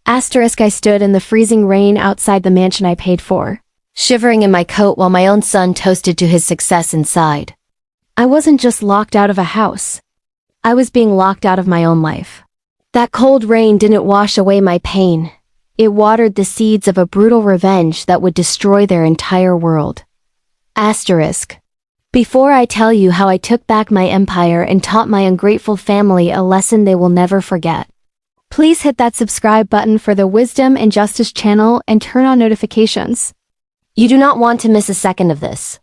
Asterisk I stood in the freezing rain outside the mansion I paid for, shivering in my coat while my own son toasted to his success inside. I wasn't just locked out of a house. I was being locked out of my own life. That cold rain didn't wash away my pain. It watered the seeds of a brutal revenge that would destroy their entire world. Asterisk. Before I tell you how I took back my empire and taught my ungrateful family a lesson they will never forget, please hit that subscribe button for the Wisdom and Justice channel and turn on notifications. You do not want to miss a second of this.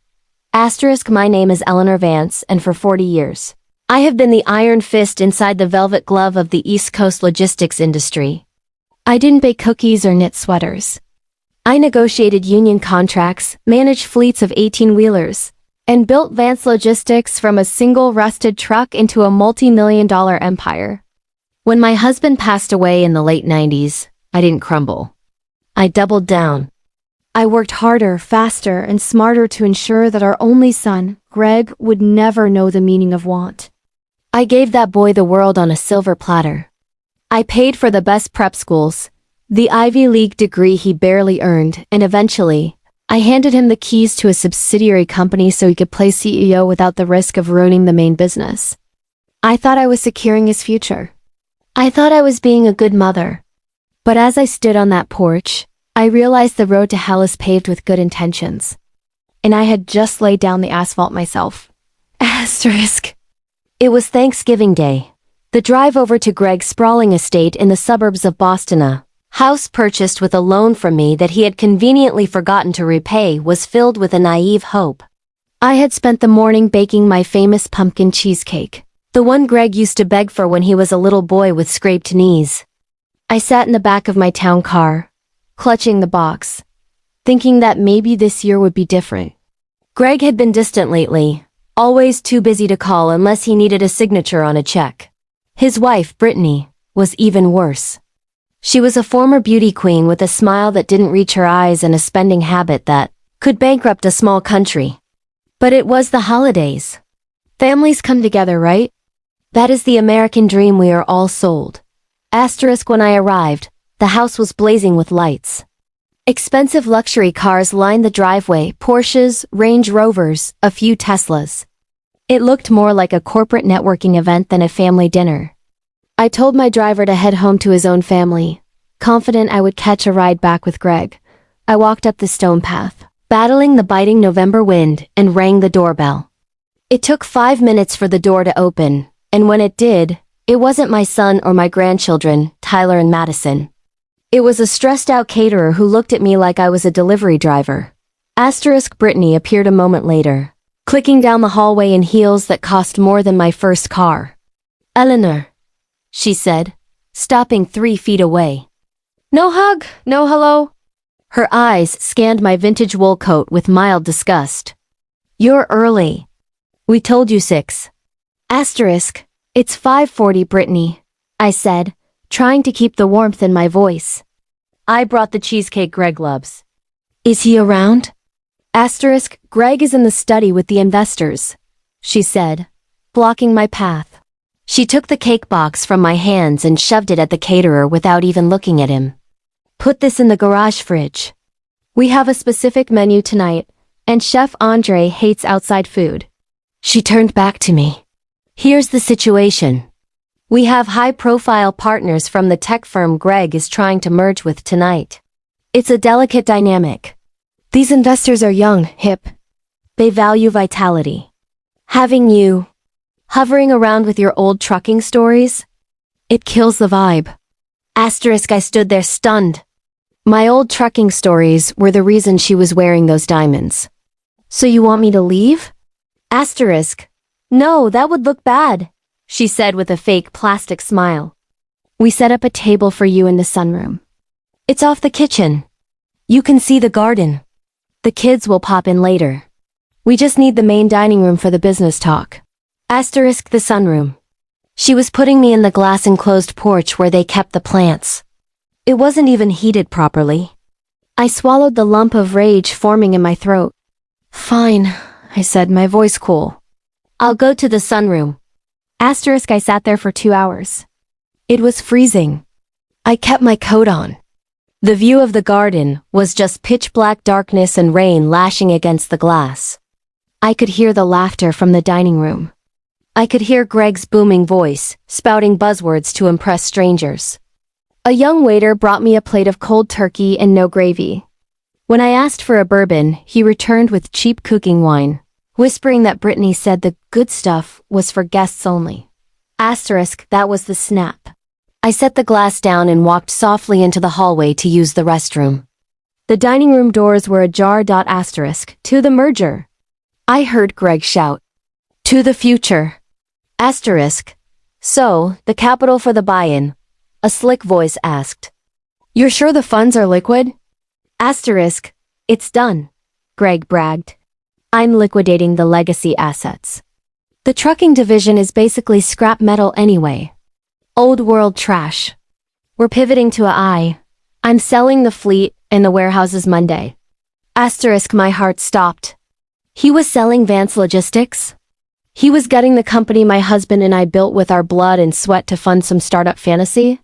Asterisk my name is Eleanor Vance, and for 40 years, I have been the iron fist inside the velvet glove of the East Coast logistics industry. I didn't bake cookies or knit sweaters. I negotiated union contracts, managed fleets of 18-wheelers, and built Vance Logistics from a single rusted truck into a multi-million-dollar empire. When my husband passed away in the late 90s, I didn't crumble. I doubled down. I worked harder, faster, and smarter to ensure that our only son, Greg, would never know the meaning of want. I gave that boy the world on a silver platter. I paid for the best prep schools, the Ivy League degree he barely earned, and eventually, I handed him the keys to a subsidiary company so he could play CEO without the risk of ruining the main business. I thought I was securing his future. I thought I was being a good mother. But as I stood on that porch, I realized the road to hell is paved with good intentions. And I had just laid down the asphalt myself. Asterisk. It was Thanksgiving Day. The drive over to Greg's sprawling estate in the suburbs of Boston, a house purchased with a loan from me that he had conveniently forgotten to repay, was filled with a naive hope. I had spent the morning baking my famous pumpkin cheesecake, the one Greg used to beg for when he was a little boy with scraped knees. I sat in the back of my town car, clutching the box, thinking that maybe this year would be different. Greg had been distant lately, always too busy to call unless he needed a signature on a check. His wife, Brittany, was even worse. She was a former beauty queen with a smile that didn't reach her eyes and a spending habit that could bankrupt a small country. But it was the holidays. Families come together, right? That is the American dream we are all sold. Asterisk when I arrived, the house was blazing with lights. Expensive luxury cars lined the driveway, Porsches, Range Rovers, a few Teslas. It looked more like a corporate networking event than a family dinner. I told my driver to head home to his own family, confident I would catch a ride back with Greg. I walked up the stone path, battling the biting November wind, and rang the doorbell. It took 5 minutes for the door to open, and when it did, it wasn't my son or my grandchildren, Tyler and Madison. It was a stressed-out caterer who looked at me like I was a delivery driver. Asterisk Brittany appeared a moment later, clicking down the hallway in heels that cost more than my first car. "Eleanor," she said, stopping 3 feet away. "No hug, no hello." Her eyes scanned my vintage wool coat with mild disgust. "You're early. We told you 6. Asterisk, it's 5:40, Brittany," I said, trying to keep the warmth in my voice. "I brought the cheesecake Greg loves." "Is he around?" Asterisk, Greg is in the study with the investors, she said, blocking my path. She took the cake box from my hands and shoved it at the caterer without even looking at him. "Put this in the garage fridge. We have a specific menu tonight, and Chef Andre hates outside food." She turned back to me. "Here's the situation. We have high-profile partners from the tech firm Greg is trying to merge with tonight. It's a delicate dynamic. These investors are young, hip. They value vitality. Having you hovering around with your old trucking stories, it kills the vibe." Asterisk I stood there stunned. My old trucking stories were the reason she was wearing those diamonds. "So you want me to leave?" Asterisk, "No, that would look bad," she said with a fake plastic smile. "We set up a table for you in the sunroom. It's off the kitchen. You can see the garden. The kids will pop in later. We just need the main dining room for the business talk." Asterisk the sunroom. She was putting me in the glass-enclosed porch where they kept the plants. It wasn't even heated properly. I swallowed the lump of rage forming in my throat. "Fine," I said, my voice cool. "I'll go to the sunroom." Asterisk I sat there for 2 hours. It was freezing. I kept my coat on. The view of the garden was just pitch black darkness and rain lashing against the glass. I could hear the laughter from the dining room. I could hear Greg's booming voice, spouting buzzwords to impress strangers. A young waiter brought me a plate of cold turkey and no gravy. When I asked for a bourbon, he returned with cheap cooking wine, whispering that Brittany said the good stuff was for guests only. Asterisk, that was the snap. I set the glass down and walked softly into the hallway to use the restroom. The dining room doors were ajar. Asterisk, to the merger. I heard Greg shout. To the future. Asterisk. So, the capital for the buy-in. A slick voice asked. You're sure the funds are liquid? Asterisk. It's done. Greg bragged. I'm liquidating the legacy assets. The trucking division is basically scrap metal anyway. Old world trash. We're pivoting to AI. I'm selling the fleet and the warehouses Monday. Asterisk, my heart stopped. He was selling Vance Logistics? He was gutting the company my husband and I built with our blood and sweat to fund some startup fantasy?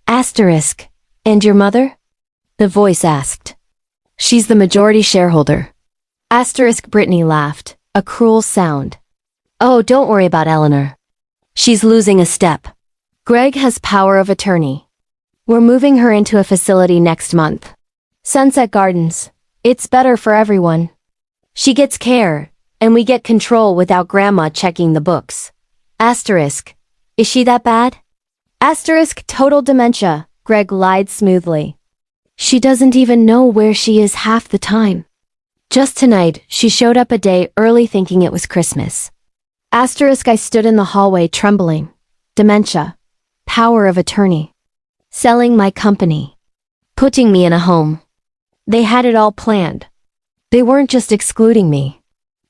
Asterisk, and your mother? The voice asked. She's the majority shareholder. Asterisk, Brittany laughed, a cruel sound. Oh, don't worry about Eleanor. She's losing a step. Greg has power of attorney. We're moving her into a facility next month. Sunset Gardens. It's better for everyone. She gets care, and we get control without Grandma checking the books. Asterisk. Is she that bad? Asterisk, total dementia, Greg lied smoothly. She doesn't even know where she is half the time. Just tonight, she showed up a day early thinking it was Christmas. Asterisk, I stood in the hallway trembling. Dementia. Power of attorney. Selling my company. Putting me in a home. They had it all planned. They weren't just excluding me.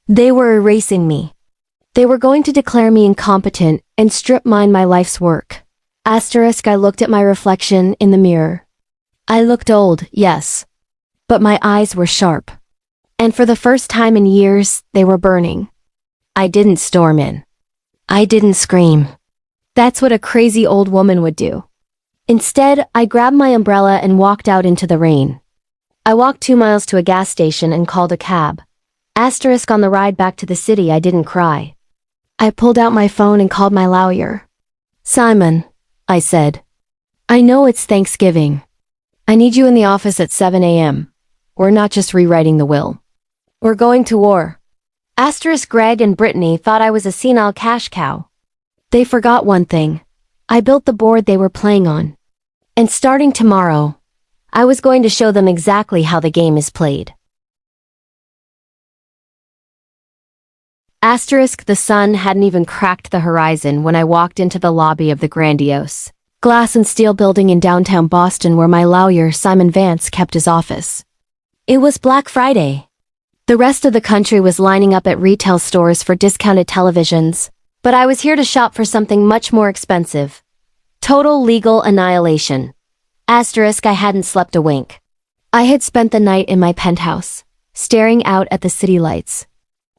They were erasing me. They were going to declare me incompetent and strip mine my life's work. Asterisk, I looked at my reflection in the mirror. I looked old, yes. But my eyes were sharp. And for the first time in years, they were burning. I didn't storm in. I didn't scream. That's what a crazy old woman would do. Instead, I grabbed my umbrella and walked out into the rain. I walked 2 miles to a gas station and called a cab. Asterisk, on the ride back to the city, I didn't cry. I pulled out my phone and called my lawyer. Simon, I said. I know it's Thanksgiving. I need you in the office at 7 a.m. We're not just rewriting the will. We're going to war. Asterisk, Greg and Brittany thought I was a senile cash cow. They forgot one thing. I built the board they were playing on. And starting tomorrow, I was going to show them exactly how the game is played. Asterisk, the sun hadn't even cracked the horizon when I walked into the lobby of the grandiose glass and steel building in downtown Boston where my lawyer, Simon Vance, kept his office. It was Black Friday. The rest of the country was lining up at retail stores for discounted televisions, but I was here to shop for something much more expensive. Total legal annihilation. Asterisk, I hadn't slept a wink. I had spent the night in my penthouse, staring out at the city lights,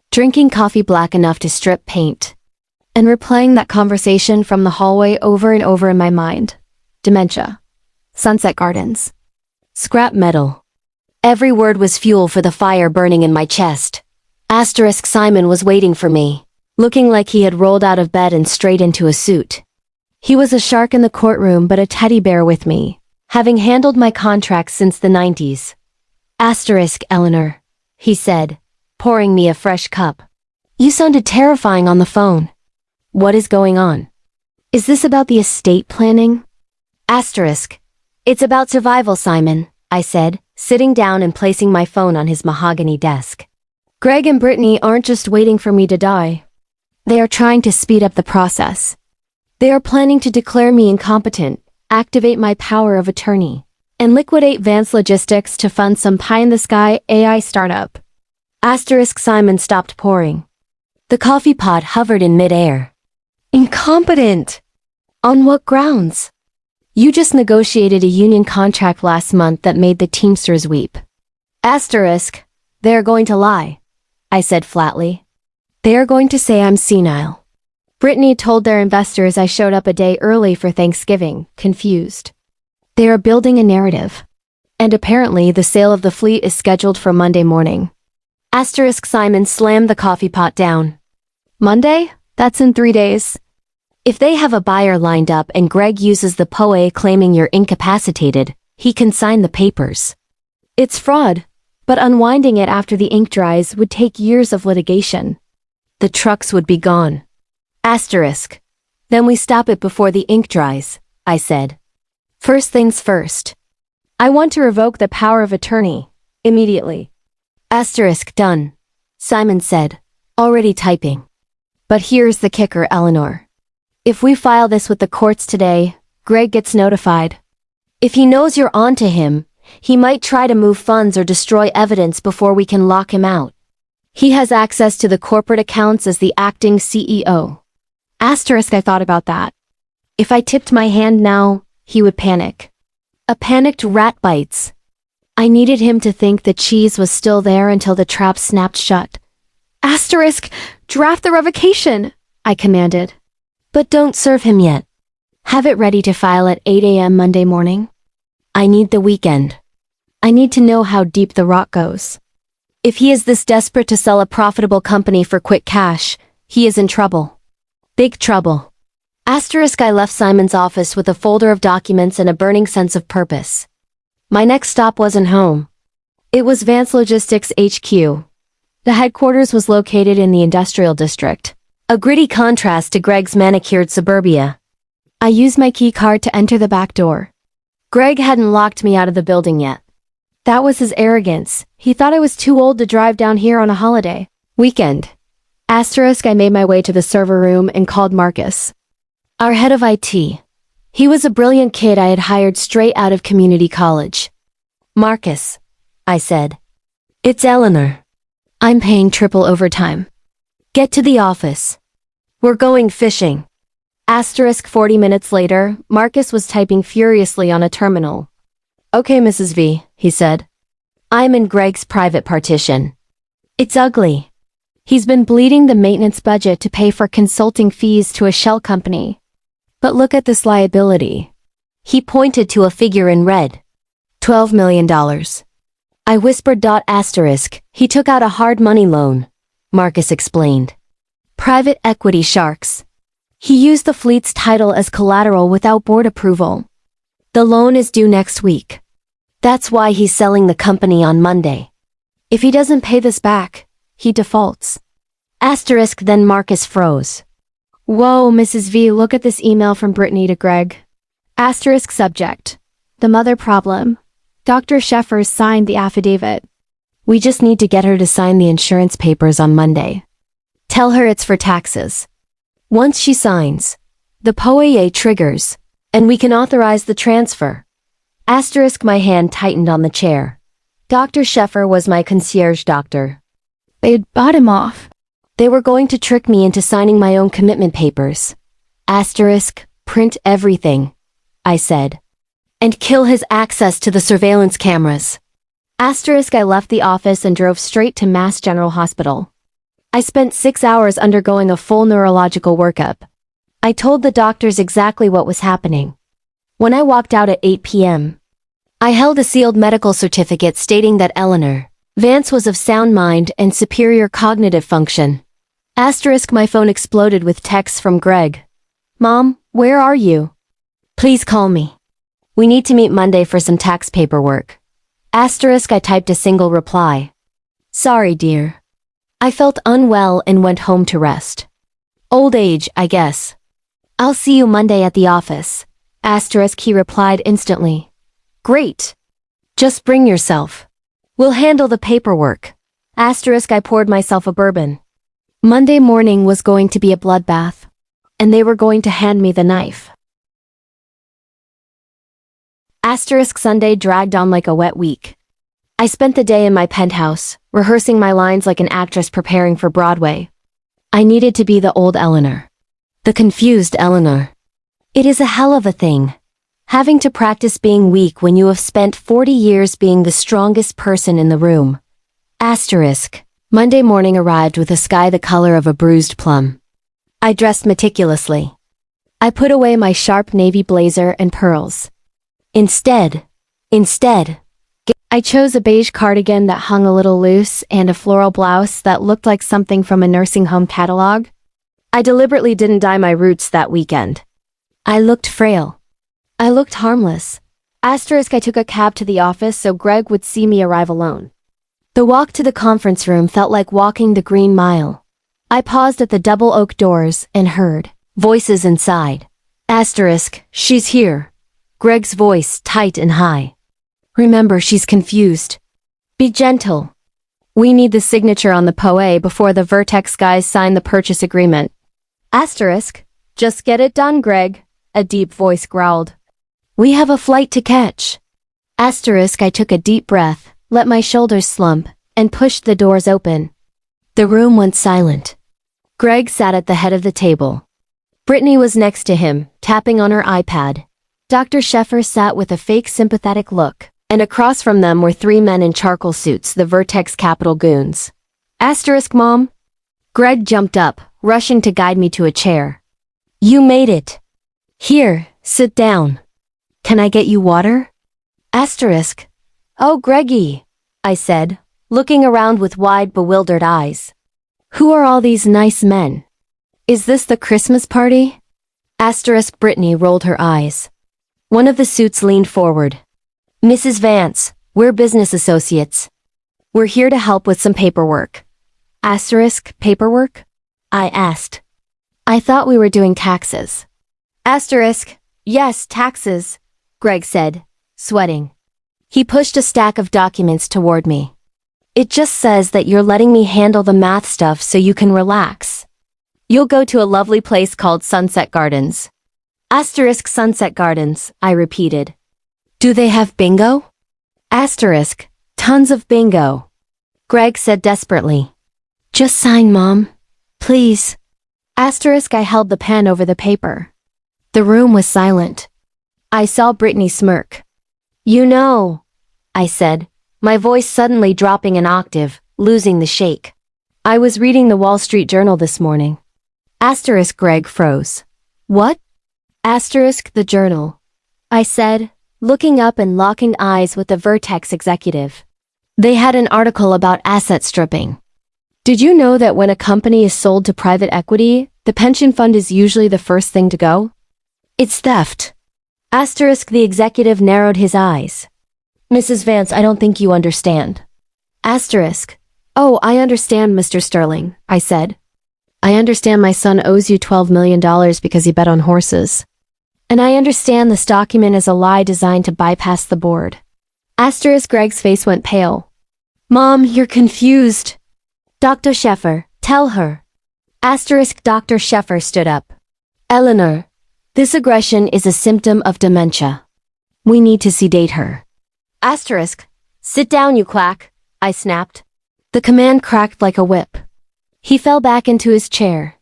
drinking coffee black enough to strip paint, and replaying that conversation from the hallway over and over in my mind. Dementia. Sunset Gardens. Scrap metal. Every word was fuel for the fire burning in my chest. Asterisk, Simon was waiting for me, looking like he had rolled out of bed and straight into a suit. He was a shark in the courtroom but a teddy bear with me, having handled my contracts since the 90s. Asterisk, Eleanor, he said, pouring me a fresh cup. You sounded terrifying on the phone. What is going on? Is this about the estate planning? Asterisk. It's about survival, Simon, I said, sitting down and placing my phone on his mahogany desk. Greg and Brittany aren't just waiting for me to die. They are trying to speed up the process. They are planning to declare me incompetent, activate my power of attorney, and liquidate Vance Logistics to fund some pie-in-the-sky AI startup. Asterisk, Simon stopped pouring. The coffee pot hovered in midair. Incompetent! On what grounds? You just negotiated a union contract last month that made the Teamsters weep. Asterisk, they're going to lie, I said flatly. They are going to say I'm senile. Brittany told their investors I showed up a day early for Thanksgiving, confused. They are building a narrative. And apparently the sale of the fleet is scheduled for Monday morning. Asterisk Simon slammed the coffee pot down. Monday? That's in 3 days. If they have a buyer lined up and Greg uses the POA claiming you're incapacitated, he can sign the papers. It's fraud, but unwinding it after the ink dries would take years of litigation. The trucks would be gone. Asterisk. Then we stop it before the ink dries, I said. First things first. I want to revoke the power of attorney, immediately. Asterisk done, Simon said, already typing. But here's the kicker, Eleanor. If we file this with the courts today, Greg gets notified. If he knows you're on to him, he might try to move funds or destroy evidence before we can lock him out. He has access to the corporate accounts as the acting CEO. Asterisk, I thought about that. If I tipped my hand now, he would panic. A panicked rat bites. I needed him to think the cheese was still there until the trap snapped shut. Asterisk, draft the revocation, I commanded. But don't serve him yet. Have it ready to file at 8 a.m. Monday morning. I need the weekend. I need to know how deep the rot goes. If he is this desperate to sell a profitable company for quick cash, he is in trouble. Big trouble. Asterisk, I left Simon's office with a folder of documents and a burning sense of purpose. My next stop wasn't home. It was Vance Logistics HQ. The headquarters was located in the industrial district, a gritty contrast to Greg's manicured suburbia. I used my key card to enter the back door. Greg hadn't locked me out of the building yet. That was his arrogance. He thought I was too old to drive down here on a holiday. Weekend. Asterisk, I made my way to the server room and called Marcus, our head of IT. He was a brilliant kid I had hired straight out of community college. Marcus, I said. It's Eleanor. I'm paying triple overtime. Get to the office. We're going fishing. Asterisk 40 minutes later, Marcus was typing furiously on a terminal. Okay, Mrs. V, he said. I'm in Greg's private partition. It's ugly. He's been bleeding the maintenance budget to pay for consulting fees to a shell company. But look at this liability. He pointed to a figure in red. $12 million. I whispered. Asterisk, he took out a hard money loan, Marcus explained. Private equity sharks. He used the fleet's title as collateral without board approval. The loan is due next week. That's why he's selling the company on Monday. If he doesn't pay this back, he defaults. Asterisk, then Marcus froze. Whoa, Mrs. V, look at this email from Brittany to Greg. Asterisk subject. The mother problem. Dr. Sheffers signed the affidavit. We just need to get her to sign the insurance papers on Monday. Tell her it's for taxes. Once she signs, the POA triggers, and we can authorize the transfer. Asterisk, my hand tightened on the chair. Dr. Sheffer was my concierge doctor. They'd bought him off. They were going to trick me into signing my own commitment papers. Asterisk, print everything, I said. And kill his access to the surveillance cameras. Asterisk, I left the office and drove straight to Mass General Hospital. I spent 6 hours undergoing a full neurological workup. I told the doctors exactly what was happening. When I walked out at 8 p.m., I held a sealed medical certificate stating that Eleanor Vance was of sound mind and superior cognitive function. Asterisk, my phone exploded with texts from Greg. Mom, where are you? Please call me. We need to meet Monday for some tax paperwork. Asterisk, I typed a single reply. Sorry, dear. I felt unwell and went home to rest. Old age, I guess. I'll see you Monday at the office. Asterisk, he replied instantly. Great. Just bring yourself. We'll handle the paperwork. Asterisk, I poured myself a bourbon. Monday morning was going to be a bloodbath. And they were going to hand me the knife. Asterisk, Sunday dragged on like a wet week. I spent the day in my penthouse, rehearsing my lines like an actress preparing for Broadway. I needed to be the old Eleanor. The confused Eleanor. It is a hell of a thing. Having to practice being weak when you have spent 40 years being the strongest person in the room. Asterisk. Monday morning arrived with a sky the color of a bruised plum. I dressed meticulously. I put away my sharp navy blazer and pearls. Instead, I chose a beige cardigan that hung a little loose and a floral blouse that looked like something from a nursing home catalog. I deliberately didn't dye my roots that weekend. I looked frail. I looked harmless. I took a cab to the office so Greg would see me arrive alone. The walk to the conference room felt like walking the Green Mile. I paused at the double oak doors and heard voices inside. She's here. Greg's voice tight and high. Remember, she's confused. Be gentle. We need the signature on the POA before the Vertex guys sign the purchase agreement. Just get it done, Greg, a deep voice growled. We have a flight to catch. I took a deep breath, let my shoulders slump, and pushed the doors open. The room went silent. Greg sat at the head of the table. Brittany was next to him, tapping on her iPad. Dr. Sheffer sat with a fake sympathetic look, and across from them were three men in charcoal suits, the Vertex Capital goons. Mom? Greg jumped up, rushing to guide me to a chair. You made it. Here, sit down. Can I get you water? Oh, Greggy, I said, looking around with wide, bewildered eyes. Who are all these nice men? Is this the Christmas party? Brittany rolled her eyes. One of the suits leaned forward. Mrs. Vance, we're business associates. We're here to help with some paperwork. Paperwork? I asked. I thought we were doing taxes. Yes, taxes, Greg said, sweating. He pushed a stack of documents toward me. It just says that you're letting me handle the math stuff so you can relax. You'll go to a lovely place called Sunset Gardens. Sunset Gardens, I repeated. Do they have bingo? Tons of bingo. Greg said desperately. Just sign, Mom. Please. I held the pen over the paper. The room was silent. I saw Brittany smirk. You know, I said, my voice suddenly dropping an octave, losing the shake. I was reading the Wall Street Journal this morning. Greg froze. What? The journal. I said, looking up and locking eyes with the Vertex executive. They had an article about asset stripping. Did you know that when a company is sold to private equity, the pension fund is usually the first thing to go? It's theft. The executive narrowed his eyes. Mrs. Vance, I don't think you understand. Oh, I understand, Mr. Sterling, I said. I understand my son owes you $12 million because he bet on horses. And I understand this document is a lie designed to bypass the board. Greg's face went pale. Mom, you're confused. Dr. Sheffer, tell her. Dr. Sheffer stood up. Eleanor, this aggression is a symptom of dementia. We need to sedate her. Sit down, you quack, I snapped. The command cracked like a whip. He fell back into his chair.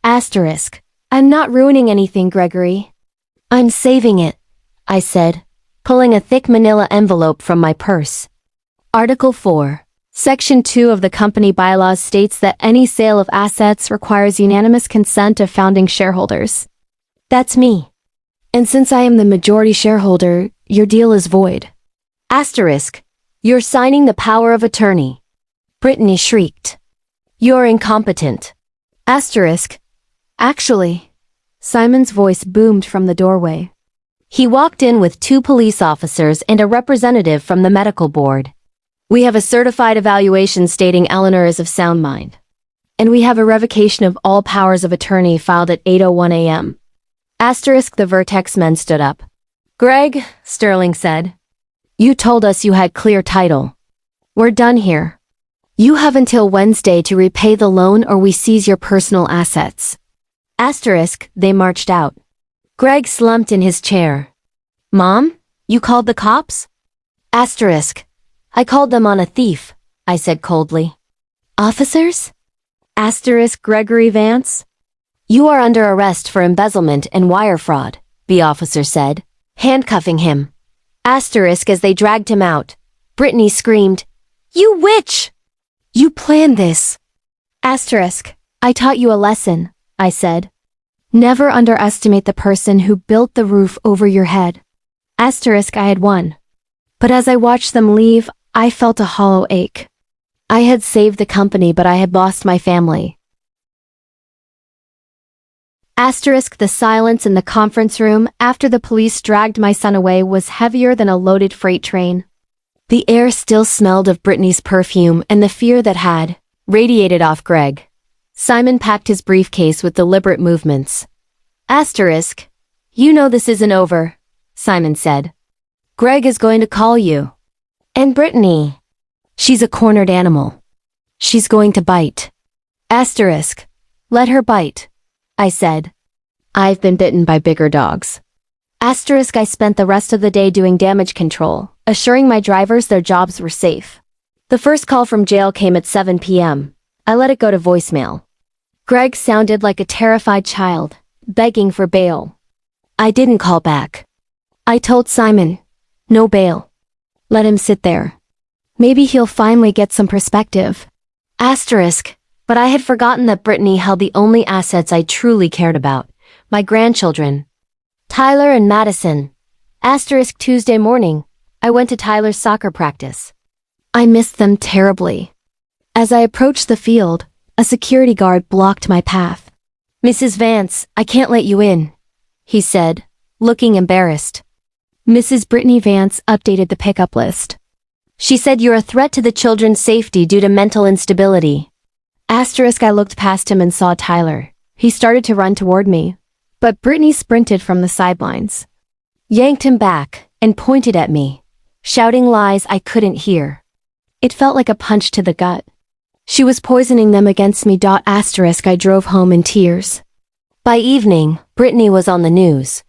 I'm not ruining anything, Gregory. I'm saving it, I said, pulling a thick manila envelope from my purse. Article 4. Section 2 of the company bylaws states that any sale of assets requires unanimous consent of founding shareholders. That's me. And since I am the majority shareholder, your deal is void. You're signing the power of attorney. Brittany shrieked. You're incompetent. Actually, Simon's voice boomed from the doorway. He walked in with 2 police officers and a representative from the medical board. We have a certified evaluation stating Eleanor is of sound mind. And we have a revocation of all powers of attorney filed at 8:01 a.m. The Vertex men stood up. Greg, Sterling said. You told us you had clear title. We're done here. You have until Wednesday to repay the loan or we seize your personal assets. They marched out. Greg slumped in his chair. Mom, you called the cops? I called them on a thief, I said coldly. Officers? Gregory Vance? You are under arrest for embezzlement and wire fraud, the officer said, handcuffing him. As they dragged him out, Brittany screamed, You witch! You planned this. I taught you a lesson, I said. Never underestimate the person who built the roof over your head. Asterisk I had won. But as I watched them leave, I felt a hollow ache. I had saved the company, but I had lost my family. Asterisk the silence in the conference room after the police dragged my son away was heavier than a loaded freight train. The air still smelled of Brittany's perfume and the fear that had radiated off Greg. Simon packed his briefcase with deliberate movements. Asterisk, you know this isn't over, Simon said. Greg is going to call you. And Brittany. She's a cornered animal. She's going to bite. Asterisk, let her bite, I said. I've been bitten by bigger dogs. Asterisk I spent the rest of the day doing damage control, assuring my drivers their jobs were safe. The first call from jail came at 7 p.m. I let it go to voicemail. Greg sounded like a terrified child, begging for bail. I didn't call back. I told Simon, no bail. Let him sit there. Maybe he'll finally get some perspective. Asterisk, but I had forgotten that Brittany held the only assets I truly cared about, my grandchildren. Tyler and Madison. Asterisk Tuesday morning, I went to Tyler's soccer practice. I missed them terribly. As I approached the field, a security guard blocked my path. Mrs. Vance, I can't let you in, he said, looking embarrassed. Mrs. Brittany Vance updated the pickup list. She said you're a threat to the children's safety due to mental instability. Asterisk I looked past him and saw Tyler. He started to run toward me, but Brittany sprinted from the sidelines, yanked him back, and pointed at me, shouting lies I couldn't hear. It felt like a punch to the gut. She was poisoning them against me. Asterisk I drove home in tears. By evening, Brittany was on the news,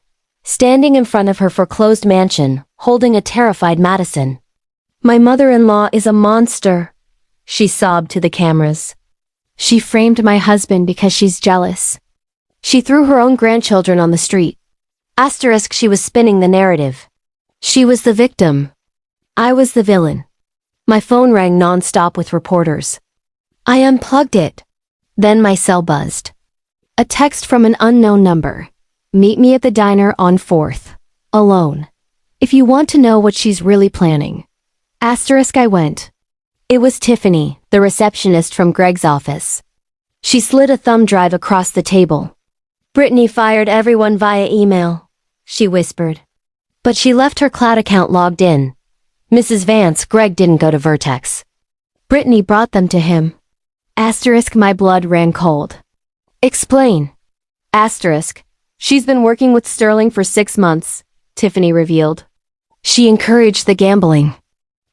standing in front of her foreclosed mansion, holding a terrified Madison. My mother-in-law is a monster, she sobbed to the cameras. She framed my husband because she's jealous. She threw her own grandchildren on the street. Asterisk she was spinning the narrative. She was the victim. I was the villain. My phone rang non-stop with reporters. I unplugged it. Then my cell buzzed. A text from an unknown number. Meet me at the diner on 4th. Alone. If you want to know what she's really planning. Asterisk I went. It was Tiffany, the receptionist from Greg's office. She slid a thumb drive across the table. Brittany fired everyone via email, she whispered. But she left her cloud account logged in. Mrs. Vance, Greg didn't go to Vertex. Brittany brought them to him. Asterisk my blood ran cold. Explain. Asterisk, she's been working with Sterling for 6 months, Tiffany revealed. She encouraged the gambling.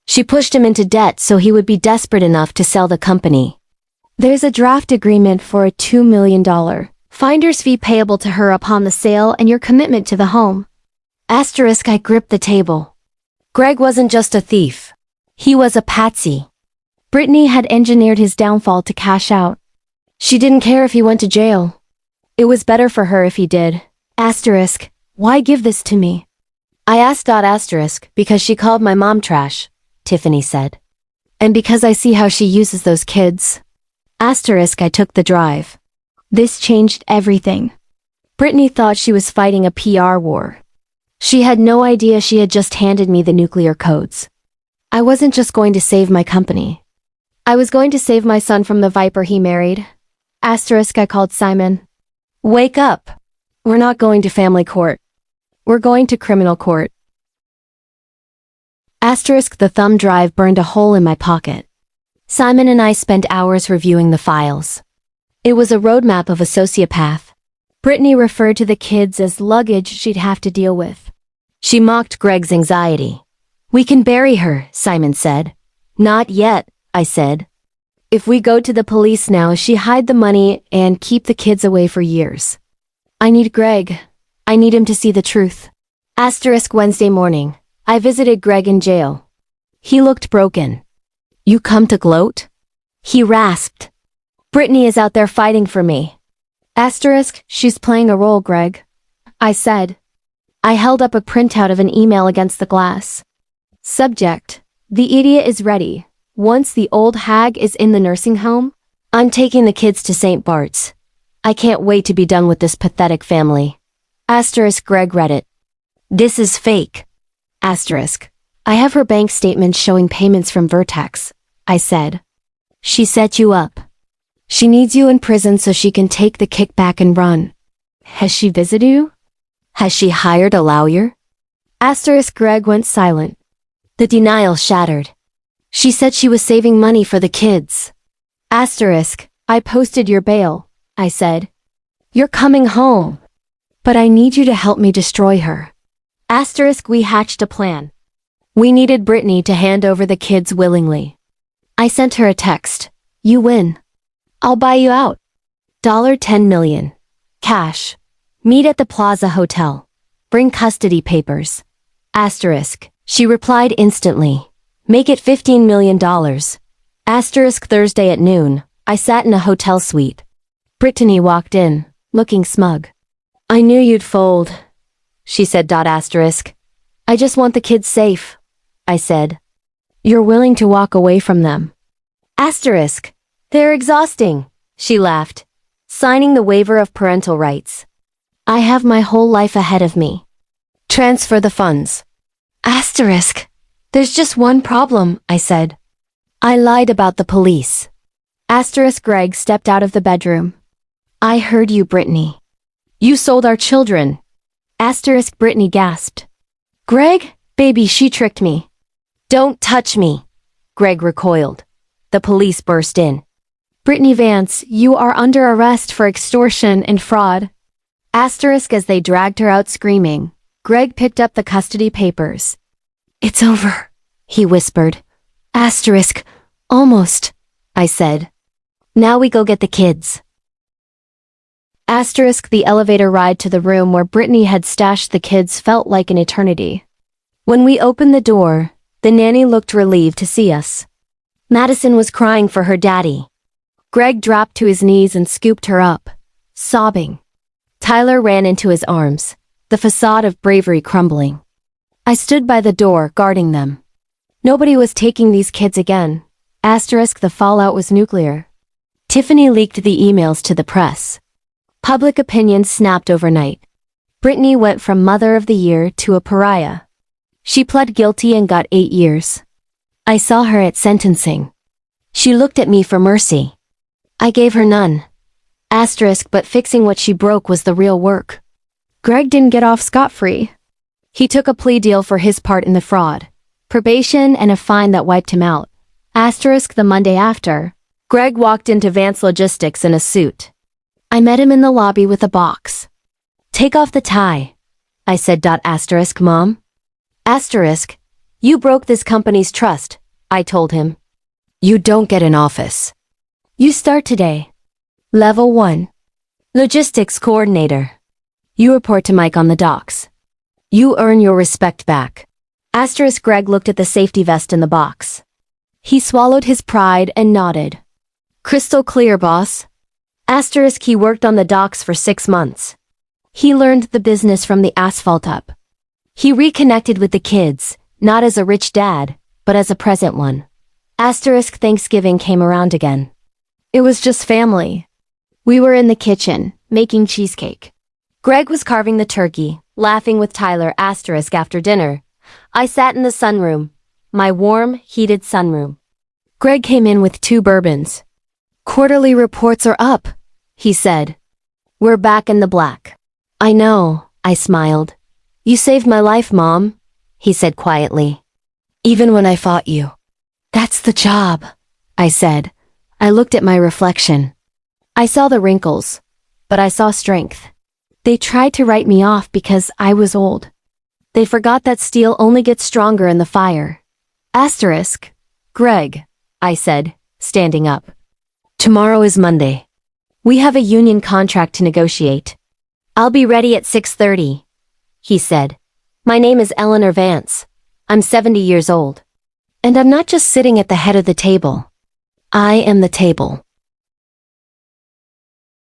She pushed him into debt so he would be desperate enough to sell the company. There's a draft agreement for a $2 million finder's fee payable to her upon the sale and your commitment to the home. Asterisk I gripped the table. Greg wasn't just a thief. He was a patsy. Brittany had engineered his downfall to cash out. She didn't care if he went to jail. It was better for her if he did. Asterisk, why give this to me? I asked. Asterisk, because she called my mom trash, Tiffany said. And because I see how she uses those kids. Asterisk I took the drive. This changed everything. Brittany thought she was fighting a PR war. She had no idea she had just handed me the nuclear codes. I wasn't just going to save my company. I was going to save my son from the viper he married. Asterisk I called Simon. Wake up. We're not going to family court. We're going to criminal court. Asterisk the thumb drive burned a hole in my pocket. Simon and I spent hours reviewing the files. It was a roadmap of a sociopath. Brittany referred to the kids as luggage she'd have to deal with. She mocked Greg's anxiety. We can bury her, Simon said. Not yet, I said. If we go to the police now, she hide the money and keep the kids away for years. I need Greg. I need him to see the truth. Asterisk Wednesday morning. I visited Greg in jail. He looked broken. You come to gloat? He rasped. Brittany is out there fighting for me. Asterisk, she's playing a role, Greg. I said. I held up a printout of an email against the glass. Subject. The idiot is ready. Once the old hag is in the nursing home, I'm taking the kids to St. Bart's. I can't wait to be done with this pathetic family. Asterisk Greg read it. This is fake. Asterisk. I have her bank statements showing payments from Vertex, I said. She set you up. She needs you in prison so she can take the kickback and run. Has she visited you? Has she hired a lawyer? Asterisk. Greg went silent. The denial shattered. She said she was saving money for the kids. Asterisk. I posted your bail, I said. You're coming home. But I need you to help me destroy her. Asterisk. We hatched a plan. We needed Brittany to hand over the kids willingly. I sent her a text. You win. I'll buy you out. $10 million. Cash. Meet at the Plaza Hotel. Bring custody papers. Asterisk. She replied instantly. Make it $15 million. Asterisk. Thursday at noon, I sat in a hotel suite. Brittany walked in, looking smug. I knew you'd fold, she said. Asterisk. I just want the kids safe, I said. You're willing to walk away from them. Asterisk. They're exhausting, she laughed, signing the waiver of parental rights. I have my whole life ahead of me. Transfer the funds. Asterisk. There's just one problem, I said. I lied about the police. Asterisk. Greg stepped out of the bedroom. I heard you, Brittany. You sold our children. Asterisk. Brittany gasped. Greg? Baby, she tricked me. Don't touch me. Greg recoiled. The police burst in. Brittany Vance, you are under arrest for extortion and fraud. Asterisk. As they dragged her out screaming, Greg picked up the custody papers. It's over, he whispered. Asterisk. Almost, I said. Now we go get the kids. Asterisk. The elevator ride to the room where Brittany had stashed the kids felt like an eternity. When we opened the door, the nanny looked relieved to see us. Madison was crying for her daddy. Greg dropped to his knees and scooped her up, sobbing. Tyler ran into his arms, the facade of bravery crumbling. I stood by the door, guarding them. Nobody was taking these kids again. Asterisk. The fallout was nuclear. Tiffany leaked the emails to the press. Public opinion snapped overnight. Brittany went from Mother of the Year to a pariah. She pled guilty and got 8 years. I saw her at sentencing. She looked at me for mercy. I gave her none. Asterisk. But fixing what she broke was the real work. Greg didn't get off scot-free. He took a plea deal for his part in the fraud, probation and a fine that wiped him out. Asterisk. The Monday after, Greg walked into Vance Logistics in a suit. I met him in the lobby with a box. Take off the tie, I said. Asterisk. Mom? Asterisk. You broke this company's trust, I told him. You don't get an office. You start today. Level 1. Logistics coordinator. You report to Mike on the docks. You earn your respect back. Asterisk. Greg looked at the safety vest in the box. He swallowed his pride and nodded. Crystal clear, boss. Asterisk. He worked on the docks for 6 months. He learned the business from the asphalt up. He reconnected with the kids, not as a rich dad, but as a present one. Asterisk. Thanksgiving came around again. It was just family. We were in the kitchen, making cheesecake. Greg was carving the turkey, laughing with Tyler. Asterisk. After dinner, I sat in the sunroom, my warm, heated sunroom. Greg came in with 2 bourbons. Quarterly reports are up, he said. We're back in the black. I know, I smiled. You saved my life, Mom, he said quietly. Even when I fought you. That's the job, I said. I looked at my reflection. I saw the wrinkles, but I saw strength. They tried to write me off because I was old. They forgot that steel only gets stronger in the fire. Asterisk. Greg, I said, standing up. Tomorrow is Monday. We have a union contract to negotiate. I'll be ready at 6:30, he said. My name is Eleanor Vance. I'm 70 years old. And I'm not just sitting at the head of the table. I am the table.